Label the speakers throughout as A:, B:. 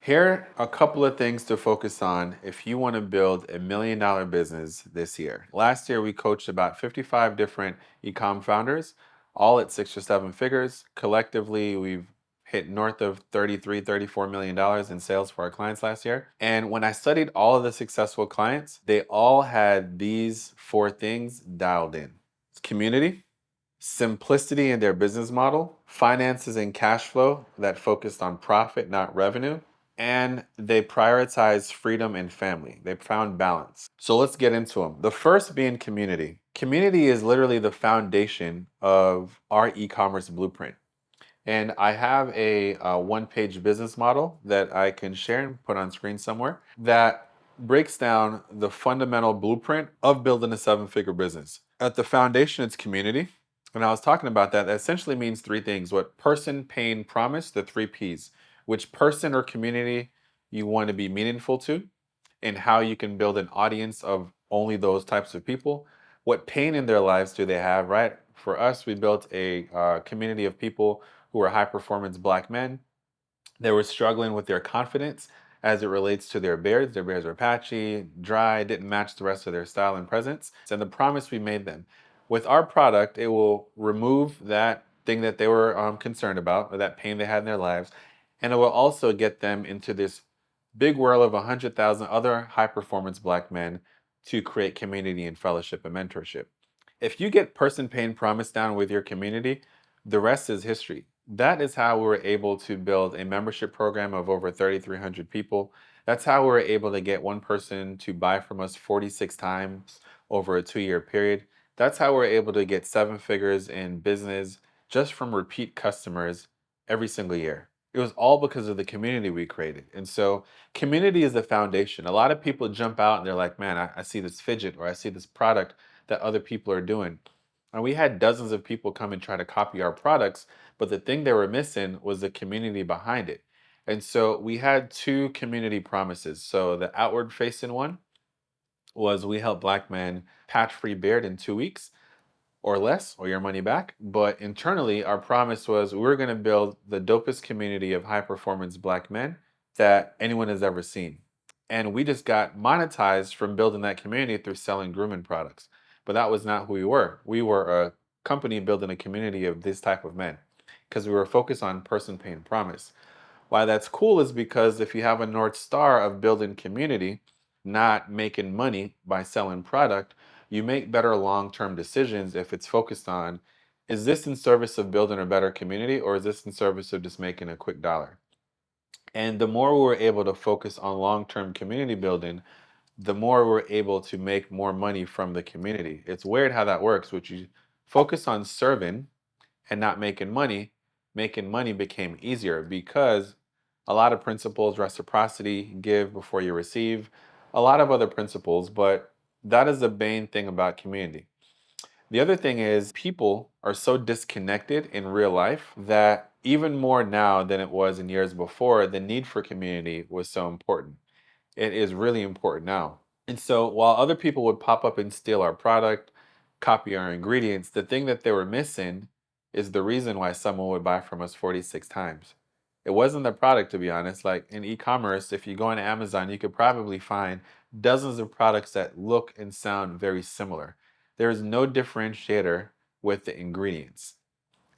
A: Here are a couple of things to focus on if you want to build $1 million business this year. Last year, we coached about 55 different e-com founders, all at 6 or 7 figures. Collectively, we've hit north of 33, $34 million in sales for our clients last year. And when I studied all of the successful clients, they all had these four things dialed in. It's community, simplicity in their business model, finances and cash flow that focused on profit, not revenue, and they prioritize freedom and family. They found balance. So let's get into them. The first being community. Community is literally the foundation of our e-commerce blueprint. And I have a one-page business model that I can share and put on screen somewhere that breaks down the fundamental blueprint of building a seven-figure business. At the foundation, it's community. And I was talking about that. That essentially means three things: what person, pain, promise, the three P's. Which person or community you want to be meaningful to, and how you can build an audience of only those types of people. What pain in their lives do they have, right? For us, we built a community of people who are high performance Black men. They were struggling with their confidence as it relates to their beards. Their beards were patchy, dry, didn't match the rest of their style and presence. And the promise we made them: with our product, it will remove that thing that they were concerned about, or that pain they had in their lives. And it will also get them into this big whirl of 100,000 other high performance Black men to create community and fellowship and mentorship. If you get person, pain, promise down with your community, the rest is history. That is how we were able to build a membership program of over 3,300 people. That's how we were able to get one person to buy from us 46 times over a 2 year period. That's how we're able to get seven figures in business just from repeat customers every single year. It was all because of the community we created. And so, community is the foundation. A lot of people jump out and they're like, man, I see this fidget or I see this product that other people are doing. And we had dozens of people come and try to copy our products, but the thing they were missing was the community behind it. And so we had two community promises. So the outward facing one was we help Black men patch free beard in 2 weeks or less, or your money back. But internally, our promise was we were going to build the dopest community of high performance Black men that anyone has ever seen. And we just got monetized from building that community through selling grooming products. But that was not who we were. We were a company building a community of this type of men because we were focused on person, pain, promise. Why that's cool is because if you have a North Star of building community, not making money by selling product, you make better long-term decisions if it's focused on, is this in service of building a better community, or is this in service of just making a quick dollar? And the more we were able to focus on long-term community building, the more we're able to make more money from the community. It's weird how that works, which you focus on serving and not making money became easier because a lot of principles, reciprocity, give before you receive, a lot of other principles, but that is the main thing about community. The other thing is people are so disconnected in real life that even more now than it was in years before, the need for community was so important. It is really important now. And so while other people would pop up and steal our product, copy our ingredients, the thing that they were missing is the reason why someone would buy from us 46 times. It wasn't the product, to be honest. Like in e-commerce, if you go on Amazon, you could probably find dozens of products that look and sound very similar. There is no differentiator with the ingredients.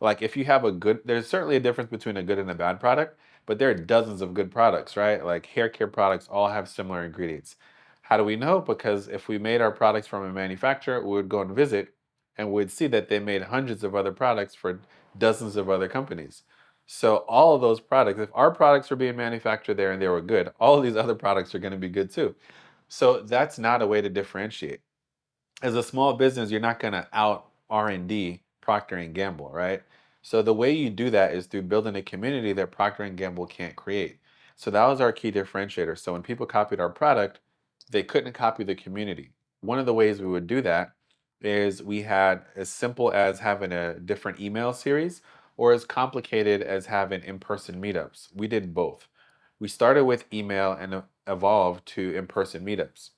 A: Like if you have a good, there's certainly a difference between a good and a bad product, but there are dozens of good products, right? Like hair care products all have similar ingredients. How do we know? Because if we made our products from a manufacturer, we would go and visit and we'd see that they made hundreds of other products for dozens of other companies. So all of those products, if our products were being manufactured there and they were good, all of these other products are going to be good too. So that's not a way to differentiate. As a small business, you're not going to out R&D Procter and Gamble, right? So the way you do that is through building a community that Procter and Gamble can't create. So that was our key differentiator. So when people copied our product, they couldn't copy the community. One of the ways we would do that is we had as simple as having a different email series or as complicated as having in-person meetups. We did both. We started with email and evolved to in-person meetups.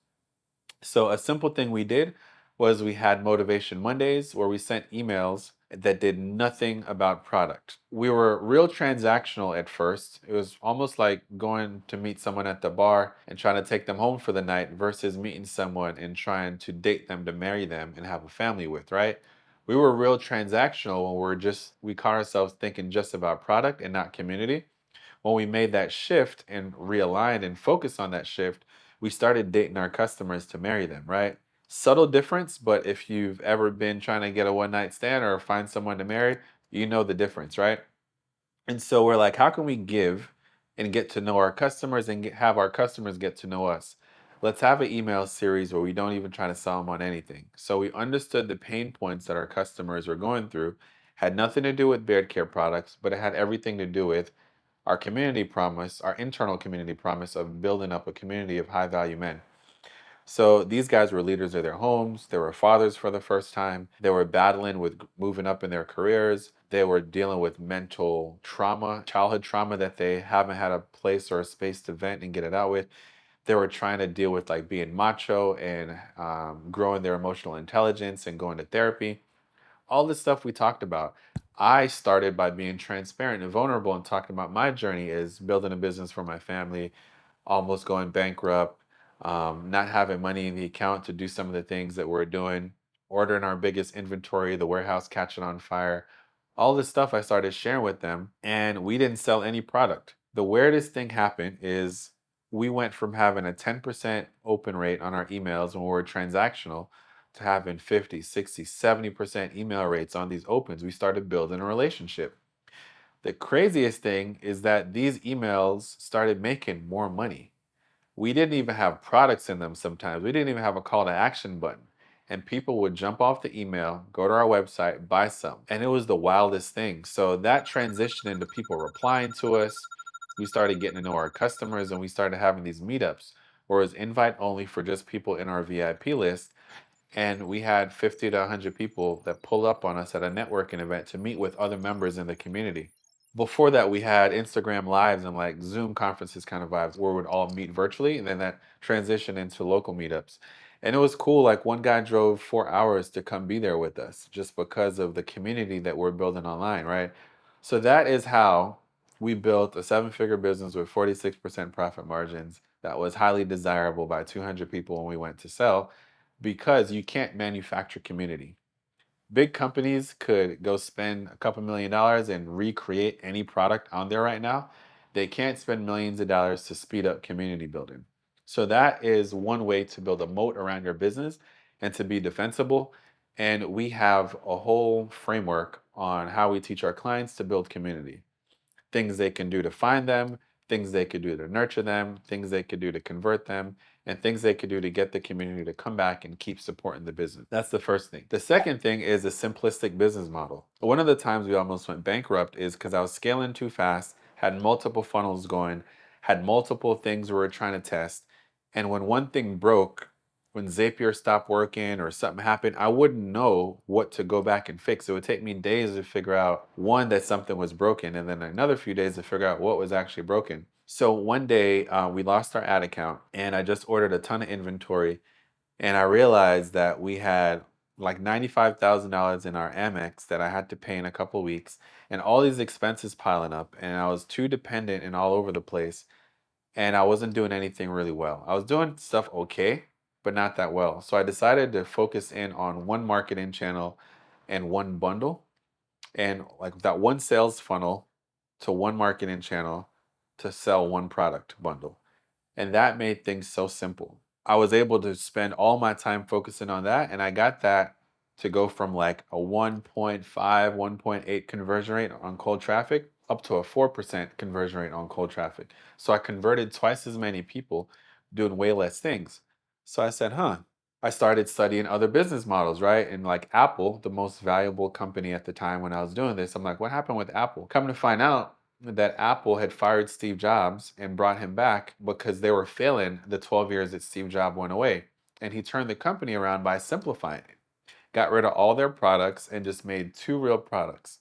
A: So a simple thing we did was we had Motivation Mondays where we sent emails that did nothing about product. We were real transactional at first. It was almost like going to meet someone at the bar and trying to take them home for the night versus meeting someone and trying to date them to marry them and have a family with, right? We were real transactional when we caught ourselves thinking just about product and not community. When we made that shift and realigned and focused on that shift, we started dating our customers to marry them, right? Subtle difference, but if you've ever been trying to get a one night stand or find someone to marry, you know the difference, right? And so we're like, how can we give and get to know our customers and have our customers get to know us? Let's have an email series where we don't even try to sell them on anything. So we understood the pain points that our customers were going through, had nothing to do with beard care products, but it had everything to do with our community promise, our internal community promise of building up a community of high value men. So these guys were leaders of their homes. They were fathers for the first time. They were battling with moving up in their careers. They were dealing with mental trauma, childhood trauma that they haven't had a place or a space to vent and get it out with. They were trying to deal with like being macho and growing their emotional intelligence and going to therapy. All this stuff we talked about. I started by being transparent and vulnerable and talking about my journey is building a business for my family, almost going bankrupt, not having money in the account to do some of the things that we're doing, ordering our biggest inventory, the warehouse catching on fire. All this stuff I started sharing with them, and we didn't sell any product. The weirdest thing happened is we went from having a 10% open rate on our emails when we were transactional to having 50, 60, 70% email rates on these opens. We started building a relationship. The craziest thing is that these emails started making more money. We didn't even have products in them sometimes. We didn't even have a call to action button. And people would jump off the email, go to our website, buy some. And it was the wildest thing. So that transition into people replying to us, we started getting to know our customers and we started having these meetups where it was invite only for just people in our VIP list. And we had 50 to 100 people that pull up on us at a networking event to meet with other members in the community. Before that, we had Instagram lives and like Zoom conferences kind of vibes where we'd all meet virtually, and then that transitioned into local meetups. And it was cool. Like one guy drove 4 hours to come be there with us just because of the community that we're building online, right? So that is how we built a seven-figure business with 46% profit margins that was highly desirable by 200 people when we went to sell because you can't manufacture community. Big companies could go spend a couple $1 million and recreate any product on there right now. They can't spend millions of dollars to speed up community building. So that is one way to build a moat around your business and to be defensible. And we have a whole framework on how we teach our clients to build community, things they can do to find them, things they could do to nurture them, things they could do to convert them, and things they could do to get the community to come back and keep supporting the business. That's the first thing. The second thing is a simplistic business model. One of the times we almost went bankrupt is because I was scaling too fast, had multiple funnels going, had multiple things we were trying to test. And when one thing broke, when Zapier stopped working or something happened, I wouldn't know what to go back and fix. It would take me days to figure out one, that something was broken, and then another few days to figure out what was actually broken. So one day we lost our ad account, and I just ordered a ton of inventory, and I realized that we had like $95,000 in our Amex that I had to pay in a couple weeks, and all these expenses piling up, and I was too dependent and all over the place and I wasn't doing anything really well. I was doing stuff okay, but not that well. So I decided to focus in on one marketing channel and one bundle and like that one sales funnel to one marketing channel to sell one product bundle. And that made things so simple. I was able to spend all my time focusing on that. And I got that to go from like a 1.5, 1.8 conversion rate on cold traffic up to a 4% conversion rate on cold traffic. So I converted twice as many people doing way less things. So I said, huh. I started studying other business models, right? And like Apple, the most valuable company at the time when I was doing this, I'm like, what happened with Apple? Come to find out, that Apple had fired Steve Jobs and brought him back because they were failing the 12 years that Steve Jobs went away. And he turned the company around by simplifying it, got rid of all their products and just made two real products.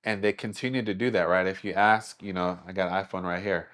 A: And they continued to do that, right? If you ask, I got an iPhone right here.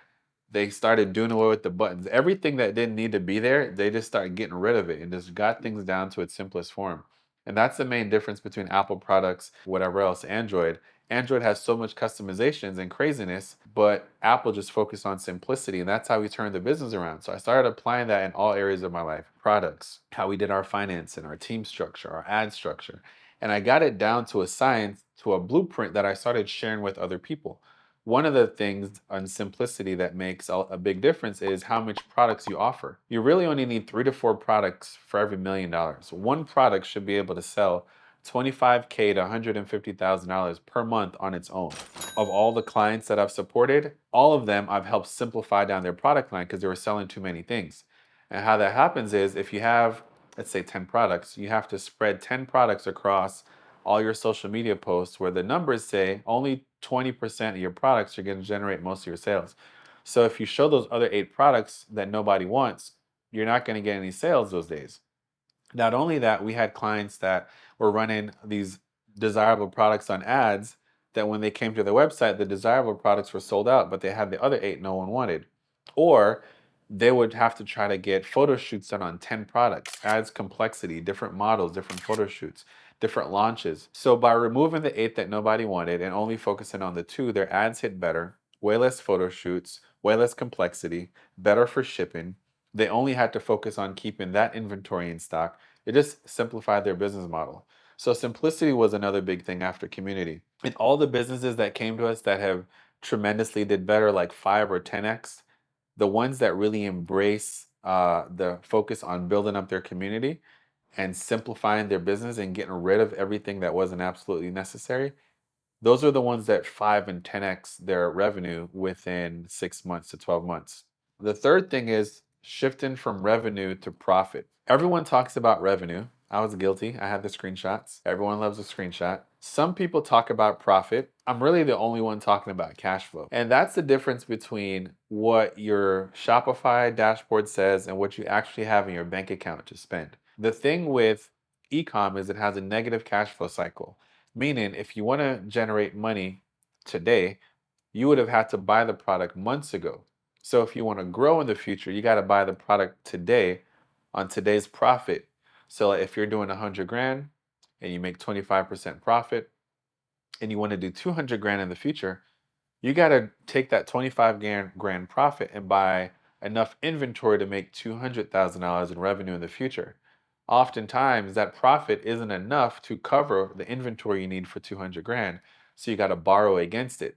A: They started doing away with the buttons. Everything that didn't need to be there, they just started getting rid of it and just got things down to its simplest form. And that's the main difference between Apple products, whatever else, Android. Android has so much customizations and craziness, but Apple just focused on simplicity, and that's how we turned the business around. So I started applying that in all areas of my life: products, how we did our finance and our team structure, our ad structure. And I got it down to a science, to a blueprint that I started sharing with other people. One of the things on simplicity that makes a big difference is how much products you offer. You really only need 3 to 4 products for every $1 million. One product should be able to sell 25K to $150,000 per month on its own. Of all the clients that I've supported, all of them I've helped simplify down their product line because they were selling too many things. And how that happens is if you have, let's say, 10 products, you have to spread 10 products across all your social media posts where the numbers say only 20% of your products are going to generate most of your sales. So if you show those other 8 products that nobody wants, you're not going to get any sales those days. Not only that, we had clients that were running these desirable products on ads that when they came to the website, the desirable products were sold out, but they had the other 8 no one wanted. Or they would have to try to get photo shoots done on 10 products, adds complexity, different models, different photo shoots, different launches. So by removing the 8 that nobody wanted and only focusing on the 2, their ads hit better, way less photo shoots, way less complexity, better for shipping. They only had to focus on keeping that inventory in stock. It just simplified their business model. So simplicity was another big thing after community. And all the businesses that came to us that have tremendously did better, like 5 or 10x, the ones that really embrace the focus on building up their community and simplifying their business and getting rid of everything that wasn't absolutely necessary, those are the ones that 5 and 10x their revenue within 6 months to 12 months. The third thing is shifting from revenue to profit. Everyone talks about revenue. I was guilty. I had the screenshots. Everyone loves a screenshot. Some people talk about profit. I'm really the only one talking about cash flow. And that's the difference between what your Shopify dashboard says and what you actually have in your bank account to spend. The thing with ecom is it has a negative cash flow cycle, meaning if you want to generate money today, you would have had to buy the product months ago. So if you want to grow in the future, you got to buy the product today on today's profit. So if you're doing 100 grand and you make 25% profit and you want to do 200 grand in the future, you got to take that 25 grand profit and buy enough inventory to make $200,000 in revenue in the future. Oftentimes, that profit isn't enough to cover the inventory you need for 200 grand, so you got to borrow against it.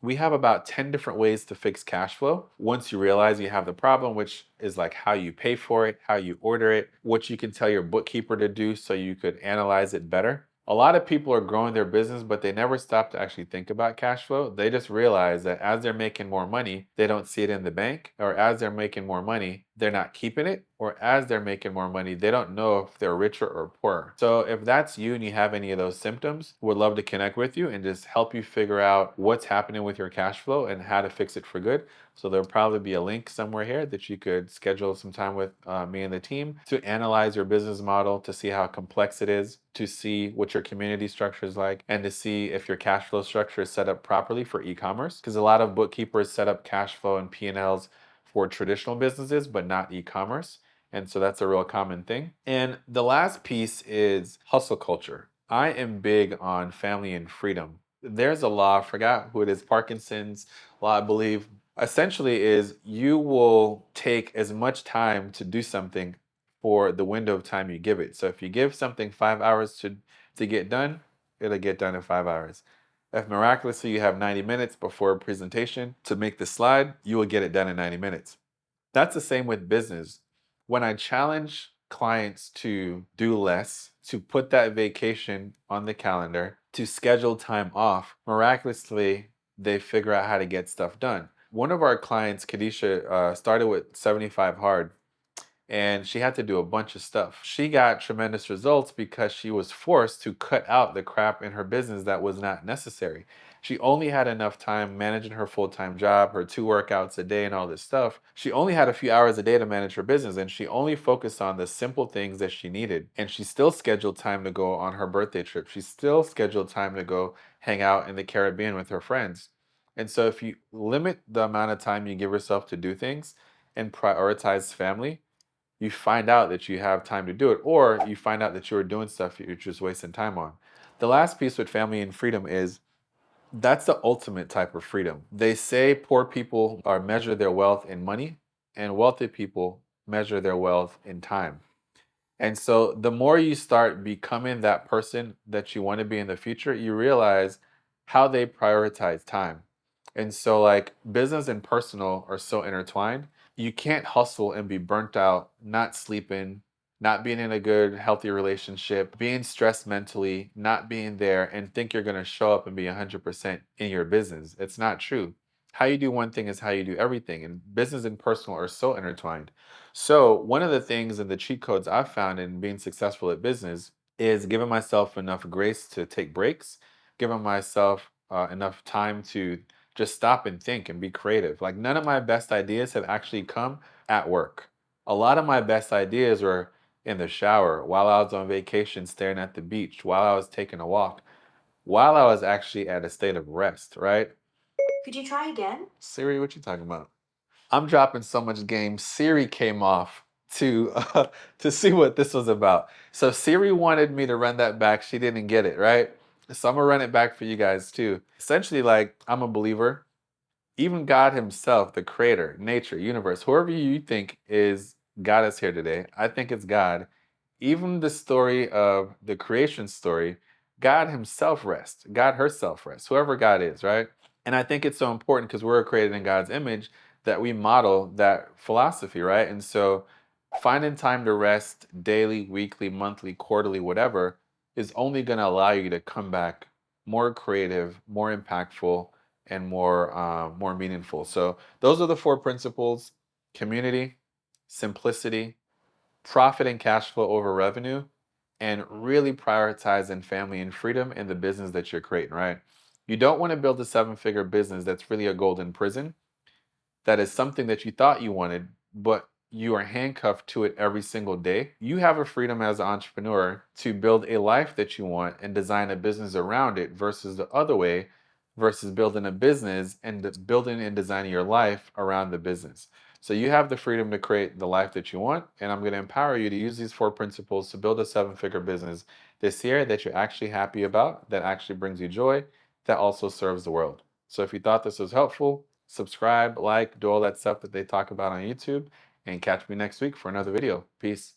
A: We have about 10 different ways to fix cash flow once you realize you have the problem, which is like how you pay for it, how you order it, what you can tell your bookkeeper to do so you could analyze it better. A lot of people are growing their business, but they never stop to actually think about cash flow. They just realize that as they're making more money, they don't see it in the bank, or as they're making more money, they're not keeping it, or as they're making more money, they don't know if they're richer or poorer. So if that's you and you have any of those symptoms, we'd love to connect with you and just help you figure out what's happening with your cash flow and how to fix it for good. So there'll probably be a link somewhere here that you could schedule some time with me and the team to analyze your business model, to see how complex it is, to see what your community structure is like, and to see if your cash flow structure is set up properly for e-commerce. Because a lot of bookkeepers set up cash flow and P&Ls for traditional businesses, but not e-commerce. And so that's a real common thing. And the last piece is hustle culture. I am big on family and freedom. There's a law, I forgot who it is, Parkinson's law, I believe. Essentially is you will take as much time to do something for the window of time you give it. So if you give something 5 hours to get done, it'll get done in 5 hours. If miraculously you have 90 minutes before a presentation to make the slide, you will get it done in 90 minutes. That's the same with business. When I challenge clients to do less, to put that vacation on the calendar, to schedule time off, miraculously, they figure out how to get stuff done. One of our clients, Kadisha, started with 75 hard and she had to do a bunch of stuff. She got tremendous results because she was forced to cut out the crap in her business that was not necessary. She only had enough time managing her full-time job, her 2 workouts a day and all this stuff. She only had a few hours a day to manage her business and she only focused on the simple things that she needed. And she still scheduled time to go on her birthday trip. She still scheduled time to go hang out in the Caribbean with her friends. And so if you limit the amount of time you give yourself to do things and prioritize family, you find out that you have time to do it, or you find out that you're doing stuff you're just wasting time on. The last piece with family and freedom is that's the ultimate type of freedom. They say poor people are measure their wealth in money, and wealthy people measure their wealth in time. And so the more you start becoming that person that you want to be in the future, you realize how they prioritize time. And so, like, business and personal are so intertwined. You can't hustle and be burnt out, not sleeping, not being in a good, healthy relationship, being stressed mentally, not being there, and think you're going to show up and be 100% in your business. It's not true. How you do one thing is how you do everything. And business and personal are so intertwined. So, one of the things and the cheat codes I've found in being successful at business is giving myself enough grace to take breaks, giving myself enough time to just stop and think and be creative. Like, none of my best ideas have actually come at work. A lot of my best ideas were in the shower, while I was on vacation, staring at the beach, while I was taking a walk, while I was actually at a state of rest, right?
B: Could you try again?
A: Siri, what you talking about? I'm dropping so much game. Siri came off to to see what this was about. So Siri wanted me to run that back. She didn't get it, right? So I'm gonna run it back for you guys too. Essentially, like, I'm a believer. Even God Himself, the Creator, nature, universe, whoever you think is got us here today, I think it's God. Even the story of the creation story, God Himself rests. God herself rests. Whoever God is, right? And I think it's so important because we're created in God's image that we model that philosophy, right? And so finding time to rest daily, weekly, monthly, quarterly, whatever, is only going to allow you to come back more creative, more impactful, and more meaningful. So those are the four principles: community, simplicity, profit and cash flow over revenue, and really prioritizing family and freedom in the business that you're creating, right? You don't want to build a seven-figure business that's really a golden prison, that is something that you thought you wanted, but you are handcuffed to it every single day. You have a freedom as an entrepreneur to build a life that you want and design a business around it versus the other way, versus building a business and building and designing your life around the business. So you have the freedom to create the life that you want, and I'm going to empower you to use these four principles to build a seven-figure business this year that you're actually happy about, that actually brings you joy, that also serves the world. So if you thought this was helpful, subscribe, like, do all that stuff that they talk about on YouTube, and catch me next week for another video. Peace.